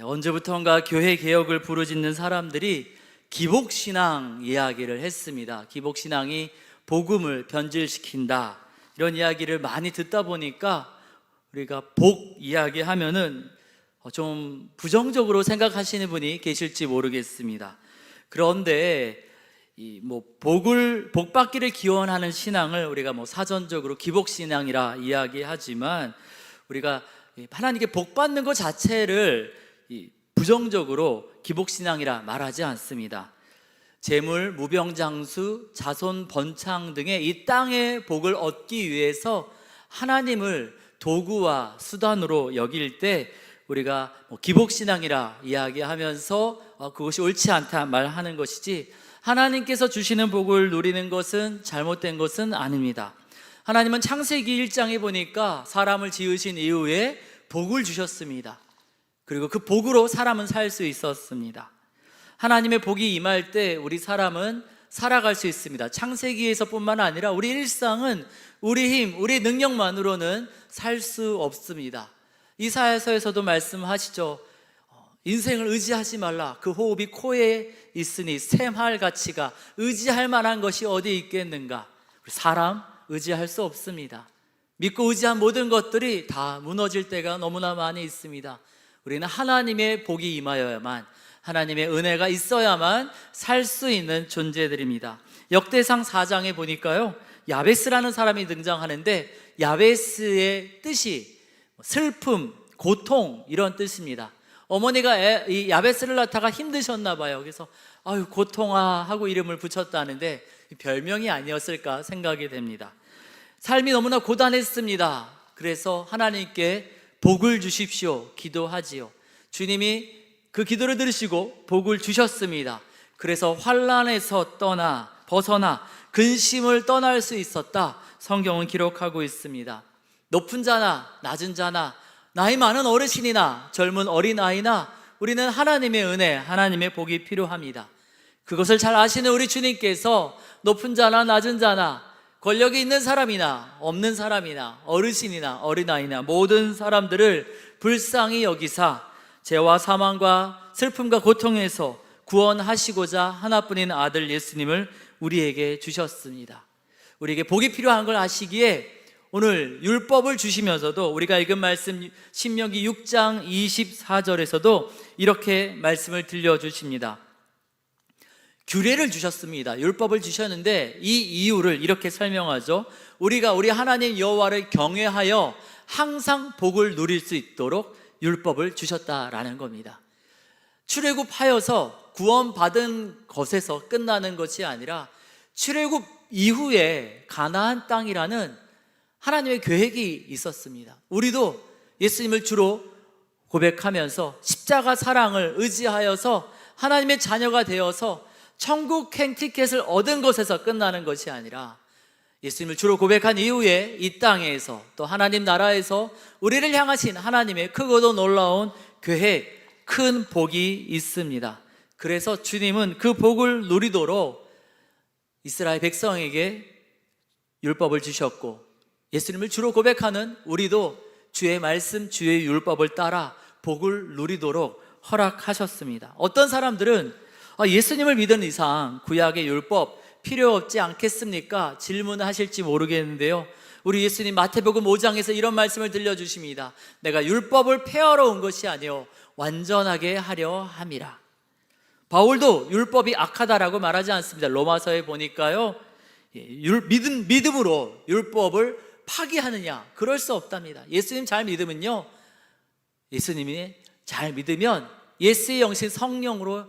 언제부턴가 교회 개혁을 부르짖는 사람들이 기복신앙 이야기를 했습니다. 기복신앙이 복음을 변질시킨다, 이런 이야기를 많이 듣다 보니까 우리가 복 이야기하면은 좀 부정적으로 생각하시는 분이 계실지 모르겠습니다. 그런데 복 받기를 기원하는 신앙을 우리가 사전적으로 기복신앙이라 이야기하지만, 우리가 하나님께 복 받는 것 자체를 부정적으로 기복신앙이라 말하지 않습니다. 재물, 무병장수, 자손 번창 등의 이 땅의 복을 얻기 위해서 하나님을 도구와 수단으로 여길 때 우리가 기복신앙이라 이야기하면서 그것이 옳지 않다 말하는 것이지, 하나님께서 주시는 복을 누리는 것은 잘못된 것은 아닙니다. 하나님은 창세기 1장에 보니까 사람을 지으신 이후에 복을 주셨습니다. 그리고 그 복으로 사람은 살 수 있었습니다. 하나님의 복이 임할 때 우리 사람은 살아갈 수 있습니다. 창세기에서 뿐만 아니라 우리 일상은 우리 힘, 우리 능력만으로는 살 수 없습니다. 이사야서에서도 말씀하시죠. 인생을 의지하지 말라. 그 호흡이 코에 있으니 샘할 가치가 의지할 만한 것이 어디 있겠는가. 사람 의지할 수 없습니다. 믿고 의지한 모든 것들이 다 무너질 때가 너무나 많이 있습니다. 우리는 하나님의 복이 임하여야만, 하나님의 은혜가 있어야만 살 수 있는 존재들입니다. 역대상 4장에 보니까요, 야베스라는 사람이 등장하는데, 야베스의 뜻이 슬픔, 고통, 이런 뜻입니다. 어머니가 이 야베스를 낳다가 힘드셨나 봐요. 그래서 아유 고통아 하고 이름을 붙였다는데 별명이 아니었을까 생각이 됩니다. 삶이 너무나 고단했습니다. 그래서 하나님께 복을 주십시오 기도하지요. 주님이 그 기도를 들으시고 복을 주셨습니다. 그래서 환난에서 벗어나 근심을 떠날 수 있었다, 성경은 기록하고 있습니다. 높은 자나 낮은 자나, 나이 많은 어르신이나 젊은 어린아이나, 우리는 하나님의 은혜, 하나님의 복이 필요합니다. 그것을 잘 아시는 우리 주님께서 높은 자나 낮은 자나, 권력이 있는 사람이나 없는 사람이나, 어르신이나 어린아이나 모든 사람들을 불쌍히 여기사 죄와 사망과 슬픔과 고통에서 구원하시고자 하나뿐인 아들 예수님을 우리에게 주셨습니다. 우리에게 복이 필요한 걸 아시기에 오늘 율법을 주시면서도, 우리가 읽은 말씀 신명기 6장 24절에서도 이렇게 말씀을 들려주십니다. 규례를 주셨습니다. 율법을 주셨는데 이 이유를 이렇게 설명하죠. 우리가 우리 하나님 여호와를 경외하여 항상 복을 누릴 수 있도록 율법을 주셨다라는 겁니다. 출애굽하여서 구원받은 것에서 끝나는 것이 아니라, 출애굽 이후에 가나안 땅이라는 하나님의 계획이 있었습니다. 우리도 예수님을 주로 고백하면서 십자가 사랑을 의지하여서 하나님의 자녀가 되어서 천국 행티켓을 얻은 것에서 끝나는 것이 아니라, 예수님을 주로 고백한 이후에 이 땅에서 또 하나님 나라에서 우리를 향하신 하나님의 크고도 놀라운 계획, 큰 복이 있습니다. 그래서 주님은 그 복을 누리도록 이스라엘 백성에게 율법을 주셨고, 예수님을 주로 고백하는 우리도 주의 말씀, 주의 율법을 따라 복을 누리도록 허락하셨습니다. 어떤 사람들은 예수님을 믿은 이상 구약의 율법 필요 없지 않겠습니까? 질문하실지 모르겠는데요, 우리 예수님 마태복음 5장에서 이런 말씀을 들려주십니다. 내가 율법을 폐하러 온 것이 아니요 완전하게 하려 함이라. 바울도 율법이 악하다라고 말하지 않습니다. 로마서에 보니까요, 믿음으로 율법을 파기하느냐, 그럴 수 없답니다. 예수님 잘 믿으면요, 예수님이 잘 믿으면 예수의 영신 성령으로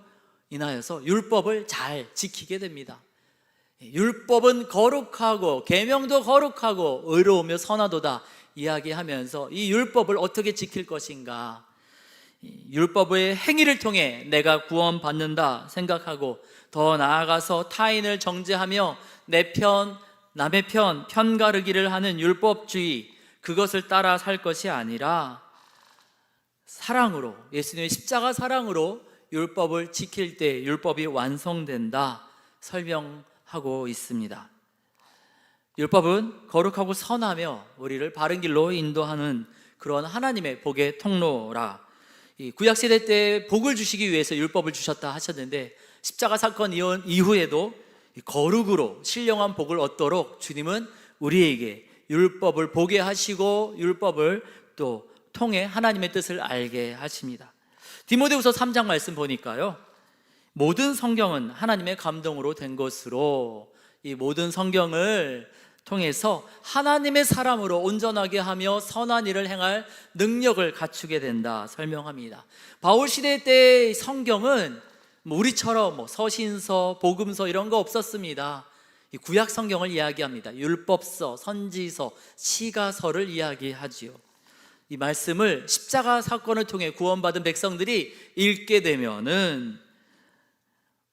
인하여서 율법을 잘 지키게 됩니다. 율법은 거룩하고 계명도 거룩하고 의로우며 선하도다 이야기하면서 이 율법을 어떻게 지킬 것인가, 율법의 행위를 통해 내가 구원받는다 생각하고, 더 나아가서 타인을 정죄하며 내 편, 남의 편, 편가르기를 하는 율법주의, 그것을 따라 살 것이 아니라 사랑으로, 예수님의 십자가 사랑으로 율법을 지킬 때 율법이 완성된다 설명하고 있습니다. 율법은 거룩하고 선하며 우리를 바른 길로 인도하는 그런 하나님의 복의 통로라. 이 구약 시대 때 복을 주시기 위해서 율법을 주셨다 하셨는데 십자가 사건 이후에도 거룩으로 신령한 복을 얻도록 주님은 우리에게 율법을 보게 하시고 율법을 또 통해 하나님의 뜻을 알게 하십니다. 디모데후서 3장 말씀 보니까요, 모든 성경은 하나님의 감동으로 된 것으로 이 모든 성경을 통해서 하나님의 사람으로 온전하게 하며 선한 일을 행할 능력을 갖추게 된다 설명합니다. 바울 시대 때의 성경은 우리처럼 서신서, 복음서 이런 거 없었습니다. 이 구약 성경을 이야기합니다. 율법서, 선지서, 시가서를 이야기하지요. 이 말씀을 십자가 사건을 통해 구원받은 백성들이 읽게 되면은,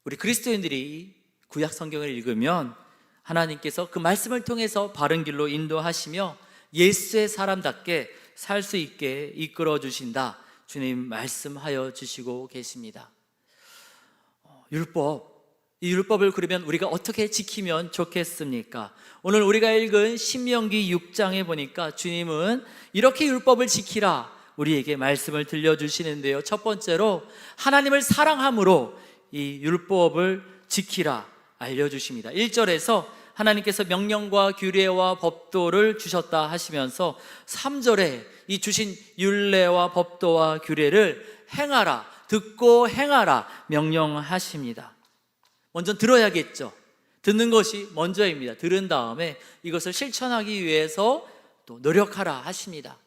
우리 그리스도인들이 구약 성경을 읽으면 하나님께서 그 말씀을 통해서 바른 길로 인도하시며 예수의 사람답게 살 수 있게 이끌어 주신다, 주님 말씀하여 주시고 계십니다. 이 율법을 그러면 우리가 어떻게 지키면 좋겠습니까? 오늘 우리가 읽은 신명기 6장에 보니까 주님은 이렇게 율법을 지키라 우리에게 말씀을 들려주시는데요, 첫 번째로 하나님을 사랑함으로 이 율법을 지키라 알려주십니다. 1절에서 하나님께서 명령과 규례와 법도를 주셨다 하시면서 3절에 이 주신 율례와 법도와 규례를 행하라, 듣고 행하라 명령하십니다. 먼저 들어야겠죠. 듣는 것이 먼저입니다. 들은 다음에 이것을 실천하기 위해서 또 노력하라 하십니다.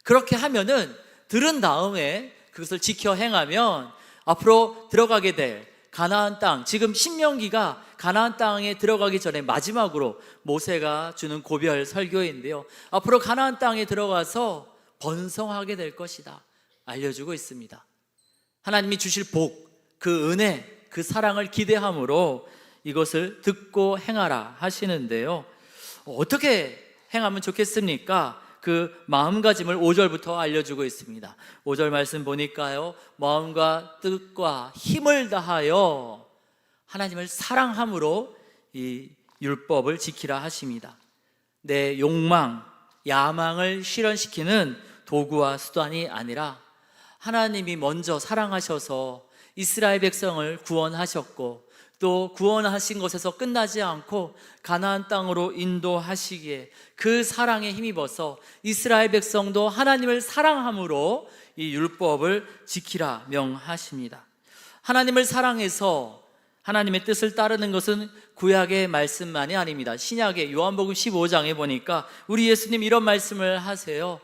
그렇게 하면은, 들은 다음에 그것을 지켜 행하면 앞으로 들어가게 될 가나안 땅, 지금 신명기가 가나안 땅에 들어가기 전에 마지막으로 모세가 주는 고별 설교인데요, 앞으로 가나안 땅에 들어가서 번성하게 될 것이다 알려주고 있습니다. 하나님이 주실 복, 그 은혜, 그 사랑을 기대함으로 이것을 듣고 행하라 하시는데요, 어떻게 행하면 좋겠습니까? 그 마음가짐을 5절부터 알려주고 있습니다. 5절 말씀 보니까요, 마음과 뜻과 힘을 다하여 하나님을 사랑함으로 이 율법을 지키라 하십니다. 내 욕망, 야망을 실현시키는 도구와 수단이 아니라 하나님이 먼저 사랑하셔서 이스라엘 백성을 구원하셨고, 또 구원하신 것에서 끝나지 않고 가나안 땅으로 인도하시기에 그 사랑에 힘입어서 이스라엘 백성도 하나님을 사랑함으로 이 율법을 지키라 명하십니다. 하나님을 사랑해서 하나님의 뜻을 따르는 것은 구약의 말씀만이 아닙니다. 신약의 요한복음 15장에 보니까 우리 예수님 이런 말씀을 하세요.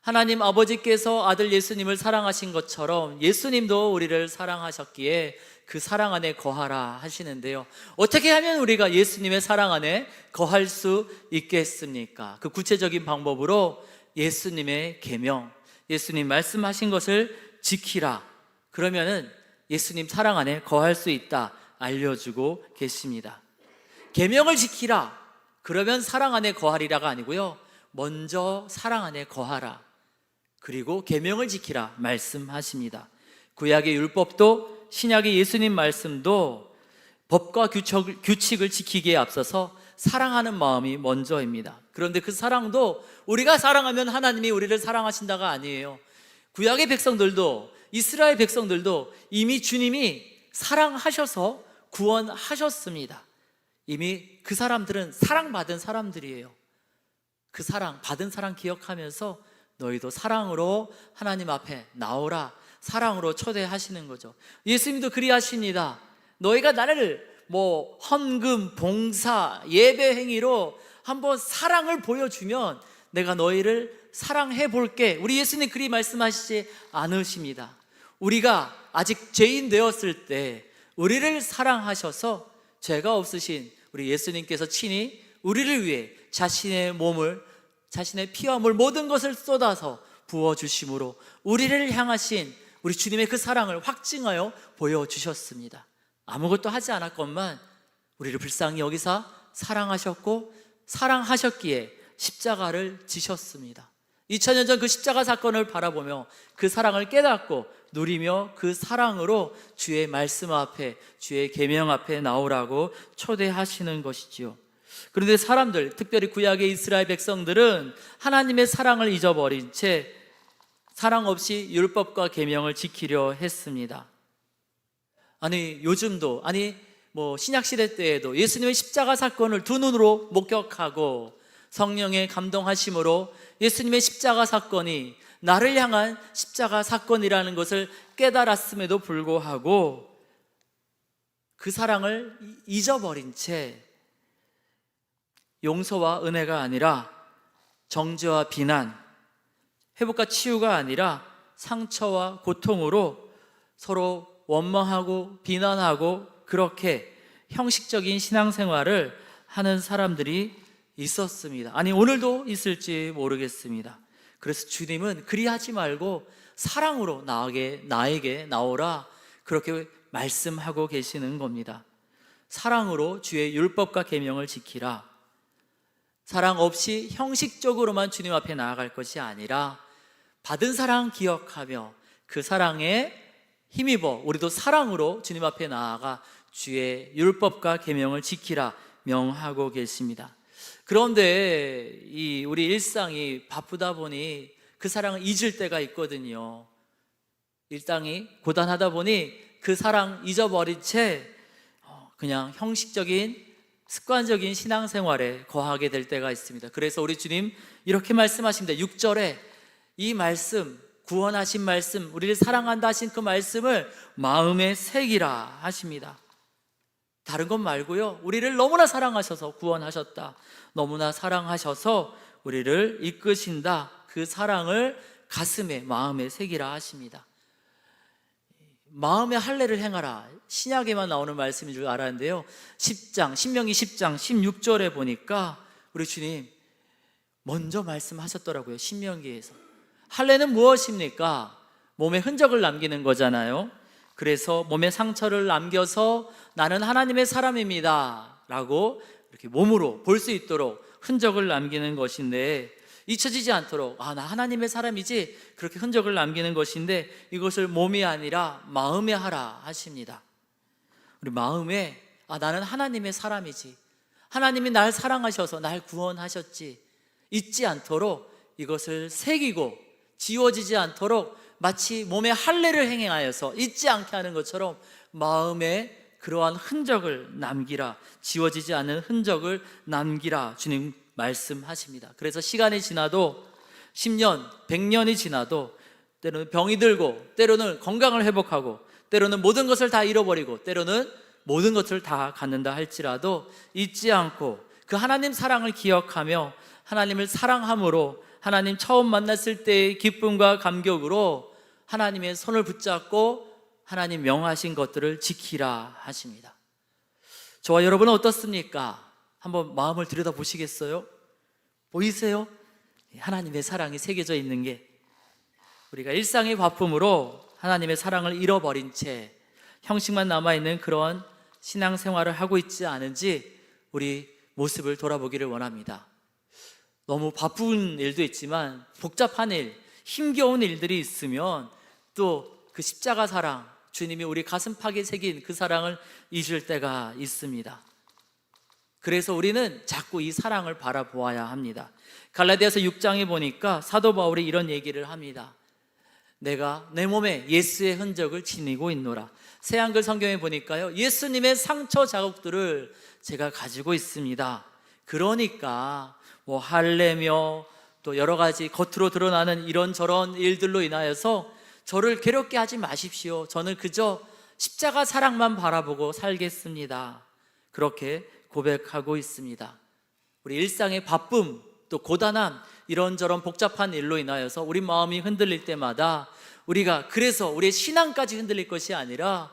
하나님 아버지께서 아들 예수님을 사랑하신 것처럼 예수님도 우리를 사랑하셨기에 그 사랑 안에 거하라 하시는데요, 어떻게 하면 우리가 예수님의 사랑 안에 거할 수 있겠습니까? 그 구체적인 방법으로 예수님의 계명, 예수님 말씀하신 것을 지키라, 그러면은 예수님 사랑 안에 거할 수 있다 알려주고 계십니다. 계명을 지키라, 그러면 사랑 안에 거하리라가 아니고요, 먼저 사랑 안에 거하라, 그리고 계명을 지키라 말씀하십니다. 구약의 율법도 신약의 예수님 말씀도 법과 규칙을 지키기에 앞서서 사랑하는 마음이 먼저입니다. 그런데 그 사랑도 우리가 사랑하면 하나님이 우리를 사랑하신다가 아니에요. 구약의 백성들도, 이스라엘 백성들도 이미 주님이 사랑하셔서 구원하셨습니다. 이미 그 사람들은 사랑받은 사람들이에요. 그 사랑, 받은 사랑 기억하면서 너희도 사랑으로 하나님 앞에 나오라, 사랑으로 초대하시는 거죠. 예수님도 그리하십니다. 너희가 나를 헌금, 봉사, 예배 행위로 한번 사랑을 보여주면 내가 너희를 사랑해 볼게. 우리 예수님 그리 말씀하시지 않으십니다. 우리가 아직 죄인 되었을 때 우리를 사랑하셔서 죄가 없으신 우리 예수님께서 친히 우리를 위해 자신의 몸을, 자신의 피와 물 모든 것을 쏟아서 부어주심으로 우리를 향하신 우리 주님의 그 사랑을 확증하여 보여주셨습니다. 아무것도 하지 않았건만 우리를 불쌍히 여기사 사랑하셨고, 사랑하셨기에 십자가를 지셨습니다. 2000년 전 그 십자가 사건을 바라보며 그 사랑을 깨닫고 누리며 그 사랑으로 주의 말씀 앞에, 주의 계명 앞에 나오라고 초대하시는 것이지요. 그런데 사람들, 특별히 구약의 이스라엘 백성들은 하나님의 사랑을 잊어버린 채 사랑 없이 율법과 계명을 지키려 했습니다. 아니 요즘도 신약 시대 때에도 예수님의 십자가 사건을 두 눈으로 목격하고 성령의 감동하심으로 예수님의 십자가 사건이 나를 향한 십자가 사건이라는 것을 깨달았음에도 불구하고 그 사랑을 잊어버린 채 용서와 은혜가 아니라 정죄와 비난, 회복과 치유가 아니라 상처와 고통으로 서로 원망하고 비난하고 그렇게 형식적인 신앙생활을 하는 사람들이 있었습니다. 아니 오늘도 있을지 모르겠습니다. 그래서 주님은 그리하지 말고 사랑으로 나에게 나오라 그렇게 말씀하고 계시는 겁니다. 사랑으로 주의 율법과 계명을 지키라. 사랑 없이 형식적으로만 주님 앞에 나아갈 것이 아니라 받은 사랑 기억하며 그 사랑에 힘입어 우리도 사랑으로 주님 앞에 나아가 주의 율법과 계명을 지키라 명하고 계십니다. 그런데 우리 일상이 바쁘다 보니 그 사랑을 잊을 때가 있거든요. 일상이 고단하다 보니 그 사랑 잊어버린 채 그냥 형식적인 습관적인 신앙생활에 거하게 될 때가 있습니다. 그래서 우리 주님 이렇게 말씀하십니다. 6절에 이 말씀, 구원하신 말씀, 우리를 사랑한다 하신 그 말씀을 마음에 새기라 하십니다. 다른 것 말고요, 우리를 너무나 사랑하셔서 구원하셨다, 너무나 사랑하셔서 우리를 이끄신다, 그 사랑을 가슴에 마음에 새기라 하십니다. 마음의 할례를 행하라, 신약에만 나오는 말씀인 줄 알았는데요, 신명기 10장 16절에 보니까 우리 주님 먼저 말씀하셨더라고요. 신명기에서 할례는 무엇입니까? 몸에 흔적을 남기는 거잖아요. 그래서 몸에 상처를 남겨서 나는 하나님의 사람입니다 라고 이렇게 몸으로 볼 수 있도록 흔적을 남기는 것인데, 잊혀지지 않도록 나 하나님의 사람이지, 그렇게 흔적을 남기는 것인데 이것을 몸이 아니라 마음에 하라 하십니다. 우리 마음에 나는 하나님의 사람이지, 하나님이 날 사랑하셔서 날 구원하셨지, 잊지 않도록 이것을 새기고 지워지지 않도록 마치 몸에 할례를 행하여서 잊지 않게 하는 것처럼 마음에 그러한 흔적을 남기라, 지워지지 않는 흔적을 남기라 주님 말씀하십니다. 그래서 시간이 지나도 10년, 100년이 지나도 때로는 병이 들고, 때로는 건강을 회복하고, 때로는 모든 것을 다 잃어버리고, 때로는 모든 것을 다 갖는다 할지라도 잊지 않고 그 하나님 사랑을 기억하며 하나님을 사랑함으로 하나님 처음 만났을 때의 기쁨과 감격으로 하나님의 손을 붙잡고 하나님 명하신 것들을 지키라 하십니다. 저와 여러분은 어떻습니까? 한번 마음을 들여다보시겠어요? 보이세요? 하나님의 사랑이 새겨져 있는 게, 우리가 일상의 바쁨으로 하나님의 사랑을 잃어버린 채 형식만 남아있는 그런 신앙생활을 하고 있지 않은지 우리 모습을 돌아보기를 원합니다. 너무 바쁜 일도 있지만 복잡한 일, 힘겨운 일들이 있으면 또 그 십자가 사랑, 주님이 우리 가슴팍에 새긴 그 사랑을 잊을 때가 있습니다. 그래서 우리는 자꾸 이 사랑을 바라보아야 합니다. 갈라디아서 6장에 보니까 사도 바울이 이런 얘기를 합니다. 내가 내 몸에 예수의 흔적을 지니고 있노라. 새한글 성경에 보니까요, 예수님의 상처 자국들을 제가 가지고 있습니다. 그러니까 할례며 또 여러 가지 겉으로 드러나는 이런저런 일들로 인하여서 저를 괴롭게 하지 마십시오. 저는 그저 십자가 사랑만 바라보고 살겠습니다. 그렇게 고백하고 있습니다. 우리 일상의 바쁨, 또 고단함, 이런저런 복잡한 일로 인하여서 우리 마음이 흔들릴 때마다 우리가 그래서 우리의 신앙까지 흔들릴 것이 아니라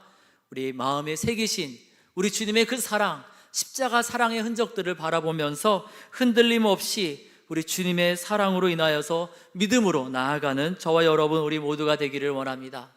우리 마음에 새기신 우리 주님의 그 사랑, 십자가 사랑의 흔적들을 바라보면서 흔들림 없이 우리 주님의 사랑으로 인하여서 믿음으로 나아가는 저와 여러분 우리 모두가 되기를 원합니다.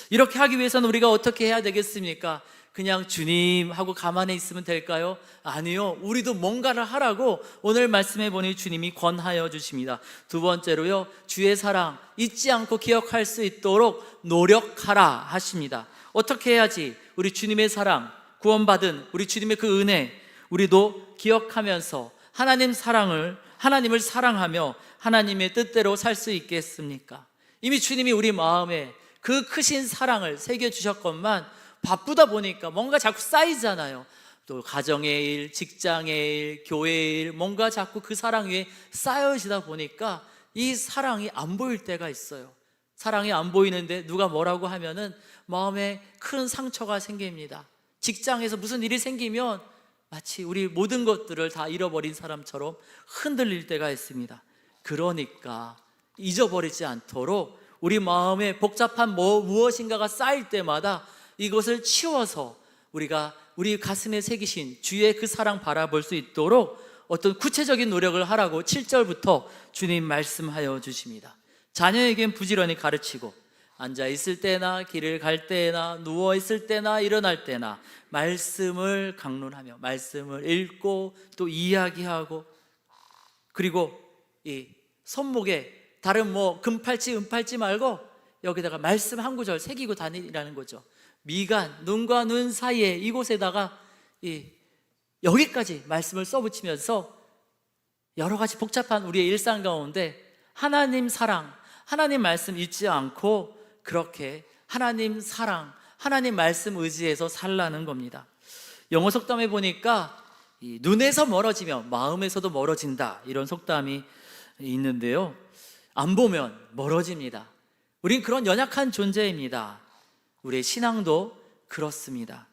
이렇게 하기 위해서는 우리가 어떻게 해야 되겠습니까? 그냥 주님 하고 가만히 있으면 될까요? 아니요, 우리도 뭔가를 하라고 오늘 말씀해 보니 주님이 권하여 주십니다. 두 번째로요, 주의 사랑 잊지 않고 기억할 수 있도록 노력하라 하십니다. 어떻게 해야지 우리 주님의 사랑, 구원받은 우리 주님의 그 은혜 우리도 기억하면서 하나님을 사랑하며 하나님의 뜻대로 살 수 있겠습니까? 이미 주님이 우리 마음에 그 크신 사랑을 새겨주셨건만 바쁘다 보니까 뭔가 자꾸 쌓이잖아요. 또 가정의 일, 직장의 일, 교회의 일, 뭔가 자꾸 그 사랑 위에 쌓여지다 보니까 이 사랑이 안 보일 때가 있어요. 사랑이 안 보이는데 누가 뭐라고 하면은 마음에 큰 상처가 생깁니다. 직장에서 무슨 일이 생기면 마치 우리 모든 것들을 다 잃어버린 사람처럼 흔들릴 때가 있습니다. 그러니까 잊어버리지 않도록 우리 마음에 복잡한 무엇인가가 쌓일 때마다 이것을 치워서 우리가 우리 가슴에 새기신 주의 그 사랑 바라볼 수 있도록 어떤 구체적인 노력을 하라고 7절부터 주님 말씀하여 주십니다. 자녀에겐 부지런히 가르치고 앉아 있을 때나 길을 갈 때나 누워 있을 때나 일어날 때나 말씀을 강론하며 말씀을 읽고 또 이야기하고, 그리고 이 손목에 다른 금팔찌 은팔찌 말고 여기다가 말씀 한 구절 새기고 다니라는 거죠. 미간, 눈과 눈 사이에 이곳에다가 여기까지 말씀을 써붙이면서 여러 가지 복잡한 우리의 일상 가운데 하나님 사랑, 하나님 말씀 잊지 않고 그렇게 하나님 사랑, 하나님 말씀 의지해서 살라는 겁니다. 영어 속담에 보니까 눈에서 멀어지면 마음에서도 멀어진다, 이런 속담이 있는데요, 안 보면 멀어집니다. 우린 그런 연약한 존재입니다. 우리의 신앙도 그렇습니다.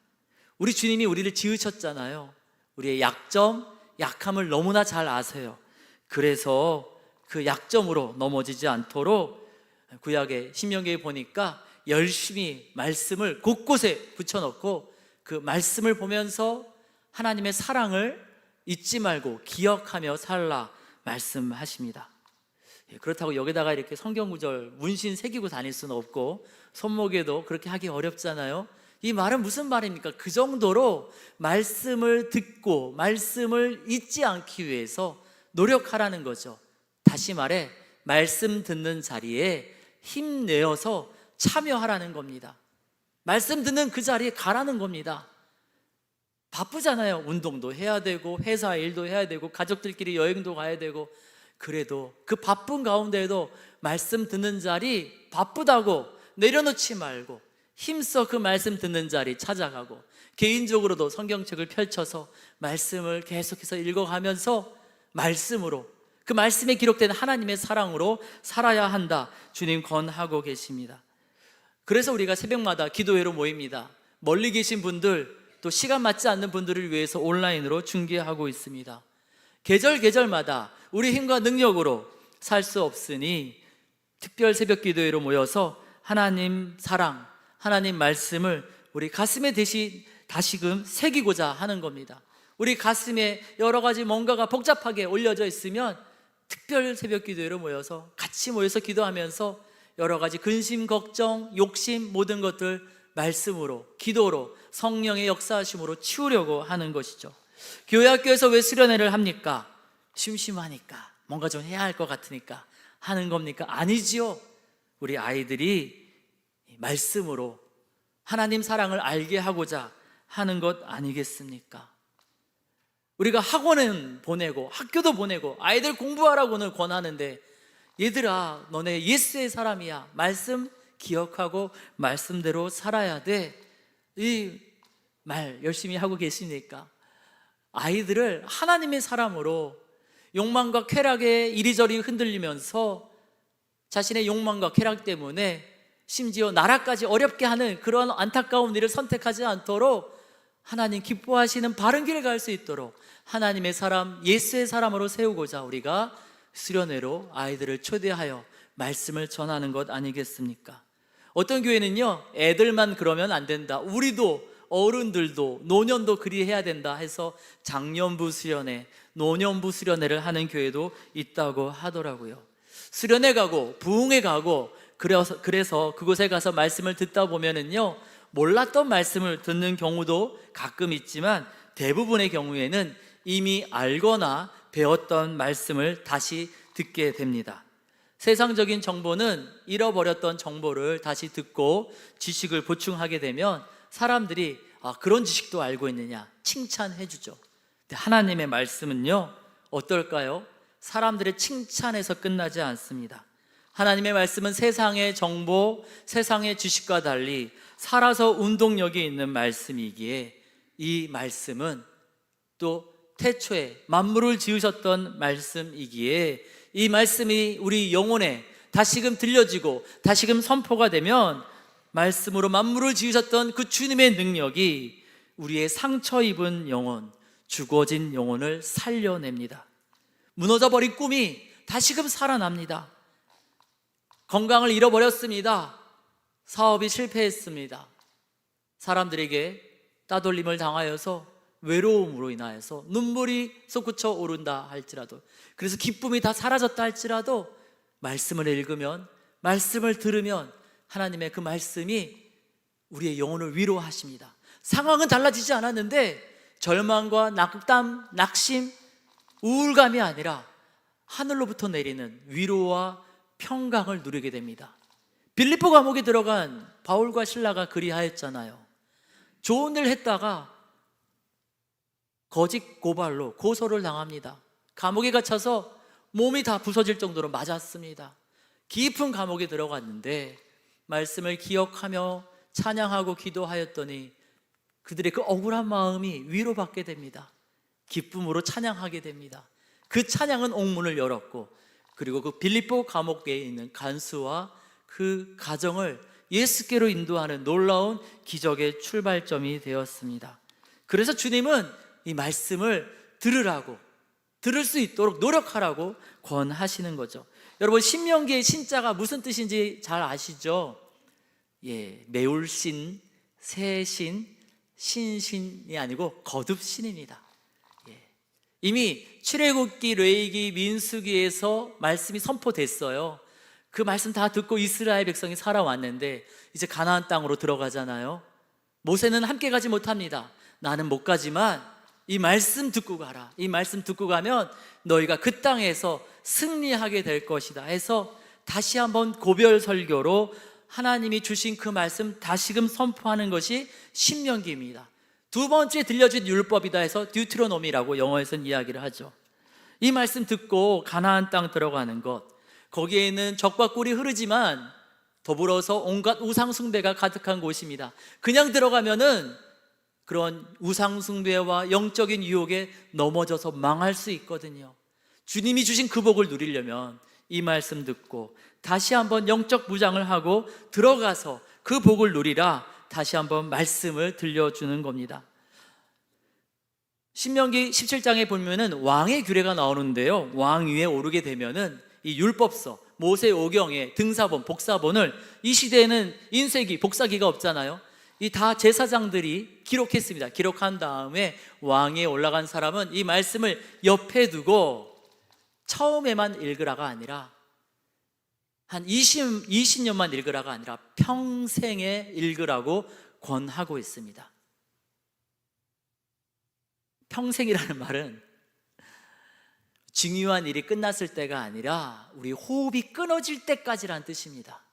우리 주님이 우리를 지으셨잖아요. 우리의 약점, 약함을 너무나 잘 아세요. 그래서 그 약점으로 넘어지지 않도록 구약의 신명기에 보니까 열심히 말씀을 곳곳에 붙여놓고 그 말씀을 보면서 하나님의 사랑을 잊지 말고 기억하며 살라 말씀하십니다. 그렇다고 여기다가 이렇게 성경 구절 문신 새기고 다닐 수는 없고 손목에도 그렇게 하기 어렵잖아요. 이 말은 무슨 말입니까? 그 정도로 말씀을 듣고 말씀을 잊지 않기 위해서 노력하라는 거죠. 다시 말해 말씀 듣는 자리에 힘내어서 참여하라는 겁니다. 말씀 듣는 그 자리에 가라는 겁니다. 바쁘잖아요. 운동도 해야 되고 회사 일도 해야 되고 가족들끼리 여행도 가야 되고, 그래도 그 바쁜 가운데에도 말씀 듣는 자리 바쁘다고 내려놓지 말고 힘써 그 말씀 듣는 자리 찾아가고, 개인적으로도 성경책을 펼쳐서 말씀을 계속해서 읽어가면서 말씀으로, 그 말씀에 기록된 하나님의 사랑으로 살아야 한다, 주님 권하고 계십니다. 그래서 우리가 새벽마다 기도회로 모입니다. 멀리 계신 분들, 또 시간 맞지 않는 분들을 위해서 온라인으로 중계하고 있습니다. 계절마다 우리 힘과 능력으로 살 수 없으니 특별 새벽 기도회로 모여서 하나님 사랑, 하나님 말씀을 우리 가슴에 다시금 새기고자 하는 겁니다. 우리 가슴에 여러 가지 뭔가가 복잡하게 올려져 있으면 특별 새벽 기도회로 모여서 같이 모여서 기도하면서 여러 가지 근심, 걱정, 욕심, 모든 것들 말씀으로, 기도로, 성령의 역사하심으로 치우려고 하는 것이죠. 교회 학교에서 왜 수련회를 합니까? 심심하니까, 뭔가 좀 해야 할 것 같으니까 하는 겁니까? 아니지요. 우리 아이들이 말씀으로 하나님 사랑을 알게 하고자 하는 것 아니겠습니까? 우리가 학원은 보내고 학교도 보내고 아이들 공부하라고는 권하는데, 얘들아 너네 예수의 사람이야, 말씀 기억하고 말씀대로 살아야 돼, 이 말 열심히 하고 계시니까 아이들을 하나님의 사람으로 욕망과 쾌락에 이리저리 흔들리면서 자신의 욕망과 쾌락 때문에 심지어 나라까지 어렵게 하는 그런 안타까운 일을 선택하지 않도록 하나님 기뻐하시는 바른 길을 갈 수 있도록 하나님의 사람, 예수의 사람으로 세우고자 우리가 수련회로 아이들을 초대하여 말씀을 전하는 것 아니겠습니까? 어떤 교회는요, 애들만 그러면 안 된다, 우리도 어른들도 노년도 그리해야 된다 해서 장년부 수련회, 노년부 수련회를 하는 교회도 있다고 하더라고요. 수련회 가고 부흥회 가고 그래서 그곳에 가서 말씀을 듣다 보면은요, 몰랐던 말씀을 듣는 경우도 가끔 있지만 대부분의 경우에는 이미 알거나 배웠던 말씀을 다시 듣게 됩니다. 세상적인 정보는 잃어버렸던 정보를 다시 듣고 지식을 보충하게 되면 사람들이 그런 지식도 알고 있느냐 칭찬해 주죠. 근데 하나님의 말씀은요, 어떨까요? 사람들의 칭찬에서 끝나지 않습니다. 하나님의 말씀은 세상의 정보, 세상의 지식과 달리 살아서 운동력이 있는 말씀이기에 이 말씀은 또 태초에 만물을 지으셨던 말씀이기에 이 말씀이 우리 영혼에 다시금 들려지고 다시금 선포가 되면 말씀으로 만물을 지으셨던 그 주님의 능력이 우리의 상처 입은 영혼, 죽어진 영혼을 살려냅니다. 무너져버린 꿈이 다시금 살아납니다. 건강을 잃어버렸습니다. 사업이 실패했습니다. 사람들에게 따돌림을 당하여서 외로움으로 인하여서 눈물이 솟구쳐 오른다 할지라도, 그래서 기쁨이 다 사라졌다 할지라도 말씀을 읽으면, 말씀을 들으면 하나님의 그 말씀이 우리의 영혼을 위로하십니다. 상황은 달라지지 않았는데 절망과 낙담, 낙심, 우울감이 아니라 하늘로부터 내리는 위로와 평강을 누리게 됩니다. 빌립보 감옥에 들어간 바울과 실라가 그리하였잖아요. 좋은 일 했다가 거짓 고발로 고소를 당합니다. 감옥에 갇혀서 몸이 다 부서질 정도로 맞았습니다. 깊은 감옥에 들어갔는데 말씀을 기억하며 찬양하고 기도하였더니 그들의 그 억울한 마음이 위로받게 됩니다. 기쁨으로 찬양하게 됩니다. 그 찬양은 옥문을 열었고, 그리고 그 빌립보 감옥에 있는 간수와 그 가정을 예수께로 인도하는 놀라운 기적의 출발점이 되었습니다. 그래서 주님은 이 말씀을 들으라고, 들을 수 있도록 노력하라고 권하시는 거죠. 여러분, 신명기의 신자가 무슨 뜻인지 잘 아시죠? 매울신, 새신, 신신이 아니고 거듭신입니다. 이미 출애굽기, 레위기, 민수기에서 말씀이 선포됐어요. 그 말씀 다 듣고 이스라엘 백성이 살아왔는데 이제 가나안 땅으로 들어가잖아요. 모세는 함께 가지 못합니다. 나는 못 가지만 이 말씀 듣고 가라. 이 말씀 듣고 가면 너희가 그 땅에서 승리하게 될 것이다 해서 다시 한번 고별 설교로 하나님이 주신 그 말씀 다시금 선포하는 것이 신명기입니다. 두 번째 들려준 율법이다 해서 듀트로노미라고 영어에서는 이야기를 하죠. 이 말씀 듣고 가나안 땅 들어가는 것, 거기에는 젖과 꿀이 흐르지만 더불어서 온갖 우상 숭배가 가득한 곳입니다. 그냥 들어가면은 그런 우상 숭배와 영적인 유혹에 넘어져서 망할 수 있거든요. 주님이 주신 그 복을 누리려면 이 말씀 듣고 다시 한번 영적 무장을 하고 들어가서 그 복을 누리라, 다시 한번 말씀을 들려주는 겁니다. 신명기 17장에 보면은 왕의 규례가 나오는데요, 왕 위에 오르게 되면은 이 율법서, 모세 오경의 등사본, 복사본을, 이 시대에는 인쇄기, 복사기가 없잖아요. 이 다 제사장들이 기록했습니다. 기록한 다음에 왕위에 올라간 사람은 이 말씀을 옆에 두고 처음에만 읽으라가 아니라 한 20년만 읽으라가 아니라 평생에 읽으라고 권하고 있습니다. 평생이라는 말은 중요한 일이 끝났을 때가 아니라 우리 호흡이 끊어질 때까지라는 뜻입니다.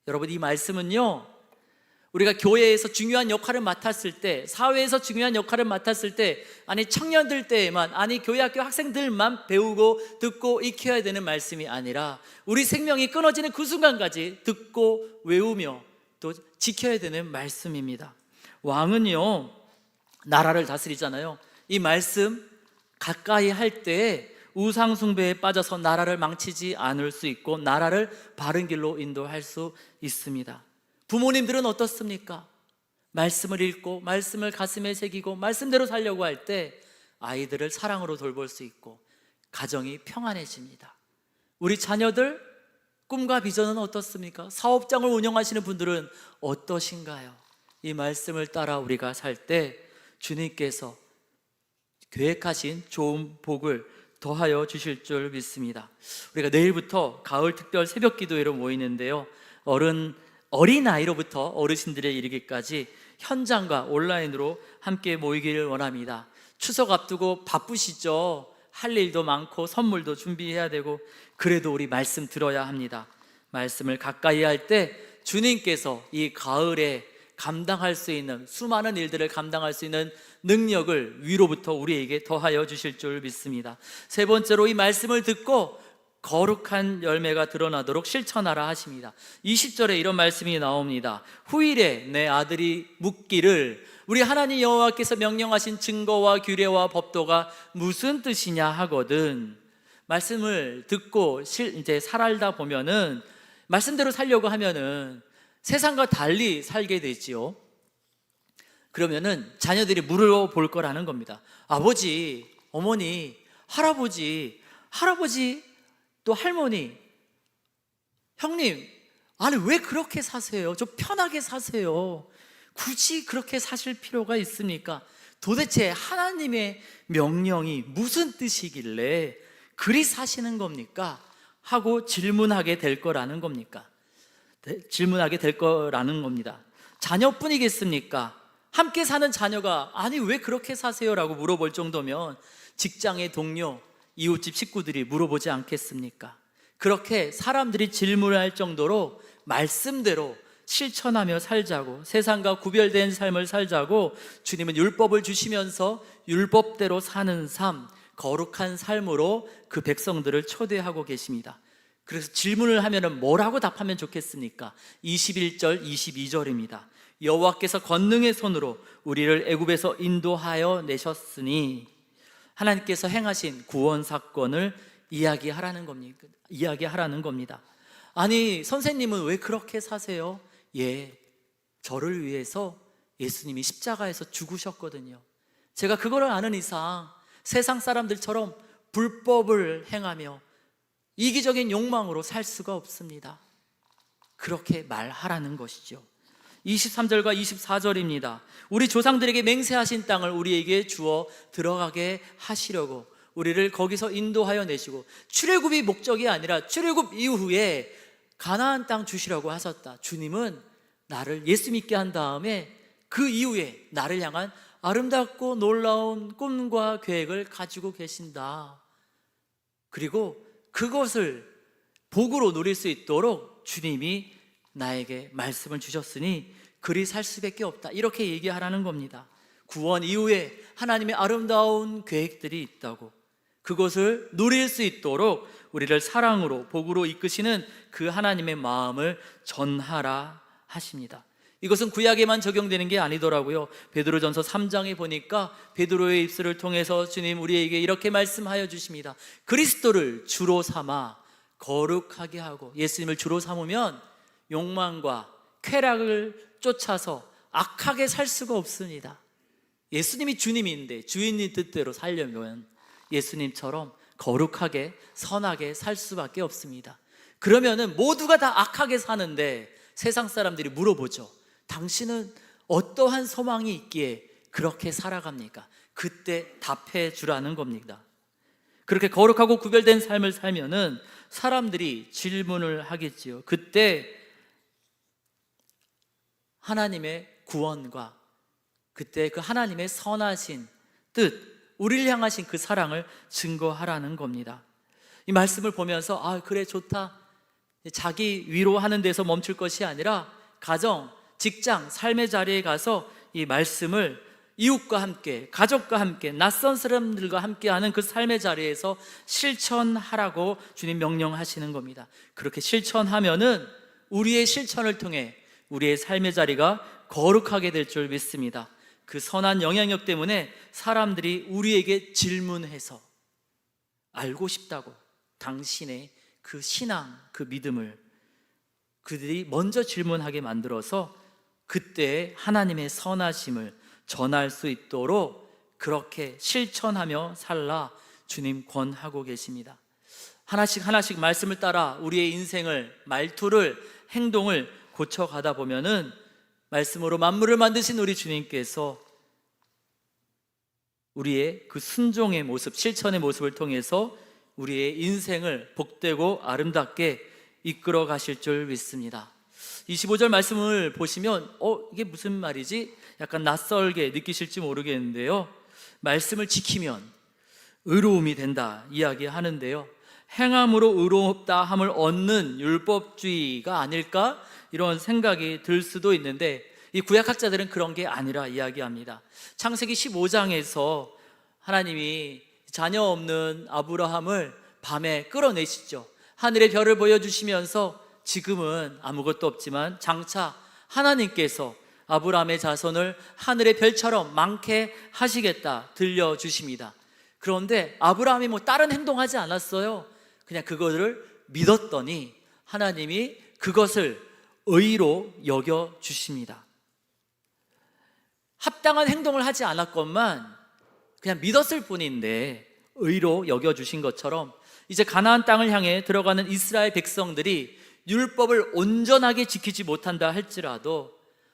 여러분, 이 말씀은요, 우리가 교회에서 중요한 역할을 맡았을 때, 사회에서 중요한 역할을 맡았을 때, 아니 청년들 때에만, 아니 교회 학교 학생들만 배우고 듣고 익혀야 되는 말씀이 아니라 우리 생명이 끊어지는 그 순간까지 듣고 외우며 또 지켜야 되는 말씀입니다. 왕은요, 나라를 다스리잖아요. 이 말씀 가까이 할 때에 우상 숭배에 빠져서 나라를 망치지 않을 수 있고 나라를 바른 길로 인도할 수 있습니다. 부모님들은 어떻습니까? 말씀을 읽고 말씀을 가슴에 새기고 말씀대로 살려고 할 때 아이들을 사랑으로 돌볼 수 있고 가정이 평안해집니다. 우리 자녀들 꿈과 비전은 어떻습니까? 사업장을 운영하시는 분들은 어떠신가요? 이 말씀을 따라 우리가 살 때 주님께서 계획하신 좋은 복을 더하여 주실 줄 믿습니다. 우리가 내일부터 가을 특별 새벽 기도회로 모이는데요, 어린아이로부터 어르신들에 이르기까지 현장과 온라인으로 함께 모이기를 원합니다. 추석 앞두고 바쁘시죠? 할 일도 많고 선물도 준비해야 되고, 그래도 우리 말씀 들어야 합니다. 말씀을 가까이 할 때 주님께서 이 가을에 감당할 수 있는 수많은 일들을 감당할 수 있는 능력을 위로부터 우리에게 더하여 주실 줄 믿습니다. 세 번째로, 이 말씀을 듣고 거룩한 열매가 드러나도록 실천하라 하십니다. 20절에 이런 말씀이 나옵니다. 후일에 내 아들이 묻기를 우리 하나님 여호와께서 명령하신 증거와 규례와 법도가 무슨 뜻이냐 하거든. 말씀을 듣고 이제 살다 보면은 말씀대로 살려고 하면은 세상과 달리 살게 되지요. 그러면은 자녀들이 물어볼 거라는 겁니다. 아버지, 어머니, 할아버지 또 할머니, 형님, 아니 왜 그렇게 사세요? 좀 편하게 사세요. 굳이 그렇게 사실 필요가 있습니까? 도대체 하나님의 명령이 무슨 뜻이길래 그리 사시는 겁니까? 하고 질문하게 될 거라는 겁니까? 질문하게 될 거라는 겁니다. 자녀뿐이겠습니까? 함께 사는 자녀가 아니 왜 그렇게 사세요? 라고 물어볼 정도면 직장의 동료, 이웃집 식구들이 물어보지 않겠습니까? 그렇게 사람들이 질문할 정도로 말씀대로 실천하며 살자고, 세상과 구별된 삶을 살자고 주님은 율법을 주시면서 율법대로 사는 삶, 거룩한 삶으로 그 백성들을 초대하고 계십니다. 그래서 질문을 하면 뭐라고 답하면 좋겠습니까? 21절, 22절입니다. 여호와께서 권능의 손으로 우리를 애굽에서 인도하여 내셨으니, 하나님께서 행하신 구원 사건을 이야기하라는 겁니다. 아니 선생님은 왜 그렇게 사세요? 예, 저를 위해서 예수님이 십자가에서 죽으셨거든요. 제가 그거를 아는 이상 세상 사람들처럼 불법을 행하며 이기적인 욕망으로 살 수가 없습니다. 그렇게 말하라는 것이죠. 23절과 24절입니다. 우리 조상들에게 맹세하신 땅을 우리에게 주어 들어가게 하시려고 우리를 거기서 인도하여 내시고, 출애굽이 목적이 아니라 출애굽 이후에 가나안 땅 주시라고 하셨다. 주님은 나를 예수 믿게 한 다음에 그 이후에 나를 향한 아름답고 놀라운 꿈과 계획을 가지고 계신다. 그리고 그것을 복으로 누릴 수 있도록 주님이 나에게 말씀을 주셨으니 그리 살 수밖에 없다. 이렇게 얘기하라는 겁니다. 구원 이후에 하나님의 아름다운 계획들이 있다고, 그것을 누릴 수 있도록 우리를 사랑으로 복으로 이끄시는 그 하나님의 마음을 전하라 하십니다. 이것은 구약에만 적용되는 게 아니더라고요. 베드로전서 3장에 보니까 베드로의 입술을 통해서 주님 우리에게 이렇게 말씀하여 주십니다. 그리스도를 주로 삼아 거룩하게 하고, 예수님을 주로 삼으면 욕망과 쾌락을 쫓아서 악하게 살 수가 없습니다. 예수님이 주님인데 주인님 뜻대로 살려면 예수님처럼 거룩하게 선하게 살 수밖에 없습니다. 그러면은 모두가 다 악하게 사는데 세상 사람들이 물어보죠. 당신은 어떠한 소망이 있기에 그렇게 살아갑니까? 그때 답해 주라는 겁니다. 그렇게 거룩하고 구별된 삶을 살면은 사람들이 질문을 하겠지요. 그때 하나님의 구원과 그때 그 하나님의 선하신 뜻, 우리를 향하신 그 사랑을 증거하라는 겁니다. 이 말씀을 보면서 아 그래 좋다, 자기 위로하는 데서 멈출 것이 아니라 가정, 직장, 삶의 자리에 가서 이 말씀을 이웃과 함께, 가족과 함께, 낯선 사람들과 함께하는 그 삶의 자리에서 실천하라고 주님 명령하시는 겁니다. 그렇게 실천하면은 우리의 실천을 통해 우리의 삶의 자리가 거룩하게 될 줄 믿습니다. 그 선한 영향력 때문에 사람들이 우리에게 질문해서 알고 싶다고, 당신의 그 신앙, 그 믿음을 그들이 먼저 질문하게 만들어서 그때 하나님의 선하심을 전할 수 있도록 그렇게 실천하며 살라 주님 권하고 계십니다. 하나씩 하나씩 말씀을 따라 우리의 인생을, 말투를, 행동을 고쳐가다 보면은 말씀으로 만물을 만드신 우리 주님께서 우리의 그 순종의 모습, 실천의 모습을 통해서 우리의 인생을 복되고 아름답게 이끌어 가실 줄 믿습니다. 25절 말씀을 보시면 이게 무슨 말이지? 약간 낯설게 느끼실지 모르겠는데요, 말씀을 지키면 의로움이 된다 이야기하는데요, 행함으로 의롭다 함을 얻는 율법주의가 아닐까? 이런 생각이 들 수도 있는데 이 구약학자들은 그런 게 아니라 이야기합니다. 창세기 15장에서 하나님이 자녀 없는 아브라함을 밤에 끌어내시죠. 하늘의 별을 보여주시면서 지금은 아무것도 없지만 장차 하나님께서 아브라함의 자손을 하늘의 별처럼 많게 하시겠다 들려주십니다. 그런데 아브라함이 다른 행동하지 않았어요. 그냥 그거를 믿었더니 하나님이 그것을 의로 여겨주십니다. 합당한 행동을 하지 않았건만 그냥 믿었을 뿐인데 의로 여겨주신 것처럼 이제 가나안 땅을 향해 들어가는 이스라엘 백성들이 율법을 온전하게 지키지 못한다 할지라도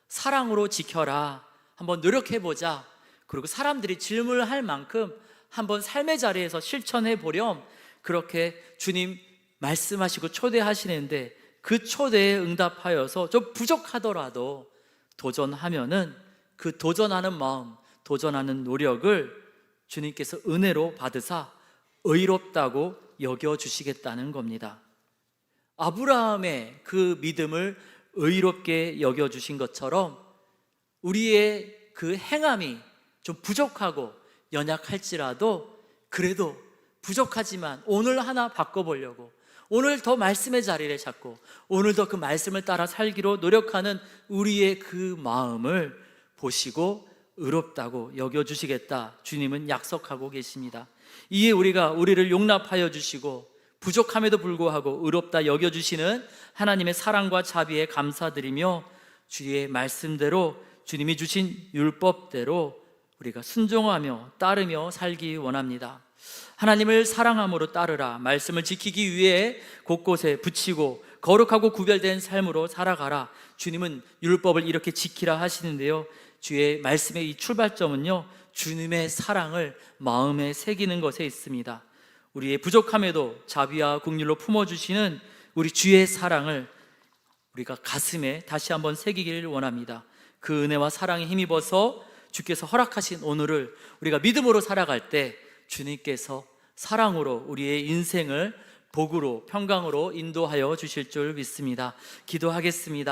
사랑으로 지켜라, 한번 노력해보자, 그리고 사람들이 질문을 할 만큼 한번 삶의 자리에서 실천해 보렴, 그렇게 주님 말씀하시고 초대하시는데 그 초대에 응답하여서 좀 부족하더라도 도전하면은 그 도전하는 마음, 도전하는 노력을 주님께서 은혜로 받으사 의롭다고 여겨주시겠다는 겁니다. 아브라함의 그 믿음을 의롭게 여겨주신 것처럼 우리의 그 행함이 좀 부족하고 연약할지라도 그래도 부족하지만 오늘 하나 바꿔보려고, 오늘 더 말씀의 자리를 잡고 오늘도 그 말씀을 따라 살기로 노력하는 우리의 그 마음을 보시고 의롭다고 여겨주시겠다 주님은 약속하고 계십니다. 이에 우리를 용납하여 주시고 부족함에도 불구하고 의롭다 여겨주시는 하나님의 사랑과 자비에 감사드리며 주의 말씀대로 주님이 주신 율법대로 우리가 순종하며 따르며 살기 원합니다. 하나님을 사랑함으로 따르라, 말씀을 지키기 위해 곳곳에 붙이고 거룩하고 구별된 삶으로 살아가라. 주님은 율법을 이렇게 지키라 하시는데요, 주의 말씀의 이 출발점은요, 주님의 사랑을 마음에 새기는 것에 있습니다. 우리의 부족함에도 자비와 긍휼로 품어주시는 우리 주의 사랑을 우리가 가슴에 다시 한번 새기기를 원합니다. 그 은혜와 사랑에 힘입어서 주께서 허락하신 오늘을 우리가 믿음으로 살아갈 때 주님께서 사랑으로 우리의 인생을 복으로 평강으로 인도하여 주실 줄 믿습니다. 기도하겠습니다.